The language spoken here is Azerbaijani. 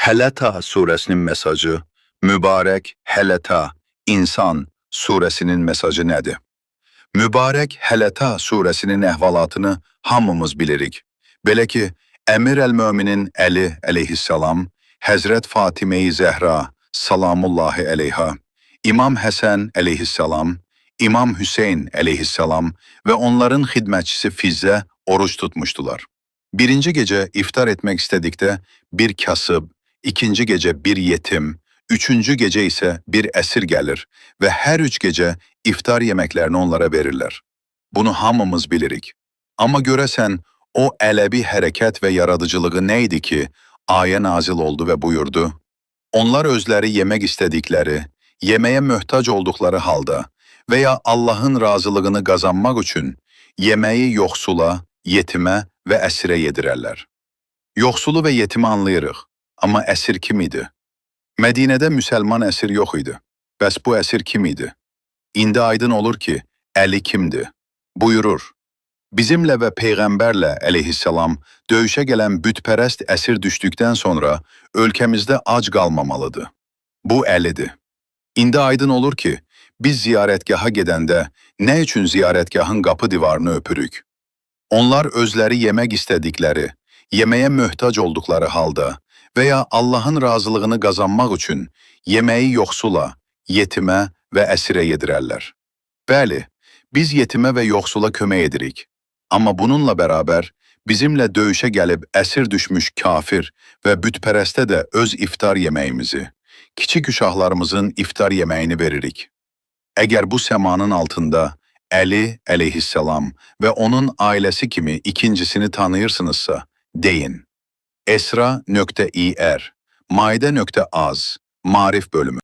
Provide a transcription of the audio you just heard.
Hələta surəsinin mesajı, mübarək hələta, insan surəsinin mesajı nədir? Mübarək hələta surəsinin əhvalatını hamımız bilirik. Belə ki, Əmir əl-Möminin Əli əleyhissalam, Həzrət Fatime-i Zəhra salamullahi əleyha, İmam Həsən əleyhissalam, İmam Hüseyn əleyhissalam və onların xidmətçisi Fizzə oruç tutmuşdular. Birinci gecə iftar etmək istədikdə bir kasıb, ikinci gecə bir yetim, üçüncü gecə isə bir əsir gəlir və hər üç gecə iftar yeməklərini onlara verirlər. Bunu hamımız bilirik. Amma görəsən, o ələbi hərəkət və yaradıcılığı nə idi ki, ayə nazil oldu və buyurdu? Onlar özləri yemək istədikləri, yeməyə möhtac olduqları halda və ya Allahın razılığını qazanmaq üçün yeməyi yoxsula, yetimə və əsirə yedirərlər. Yoxsulu və yetimi anlayırıq, amma əsir kim idi? Mədinədə müsəlman əsir yox idi. Bəs bu əsir kim idi? İndi aydın olur ki, Əli kimdir? Buyurur, bizimlə və Peyğəmbərlə əleyhissalam döyüşə gələn bütpərəst əsir düşdükdən sonra ölkəmizdə ac qalmamalıdır. Bu Əlidir. İndi aydın olur ki, biz ziyarətgaha gedəndə nə üçün ziyarətgahın qapı divarını öpürük? Onlar özləri yemək istədikləri, yeməyə möhtac olduqları halda və ya Allahın razılığını qazanmaq üçün yeməyi yoxsula, yetimə və əsirə yedirərlər. Bəli, biz yetimə və yoxsula kömək edirik. Amma bununla bərabər bizimlə döyüşə gəlib əsir düşmüş kafir və bütpərəstə də öz iftar yeməyimizi, kiçik uşaqlarımızın iftar yeməyini veririk. Əgər bu səmanın altında Əli əleyhissalam və onun ailəsi kimi ikincisini tanıyırsınızsa, deyin. Esra.ir, Maidə.az, Maarif bölümü.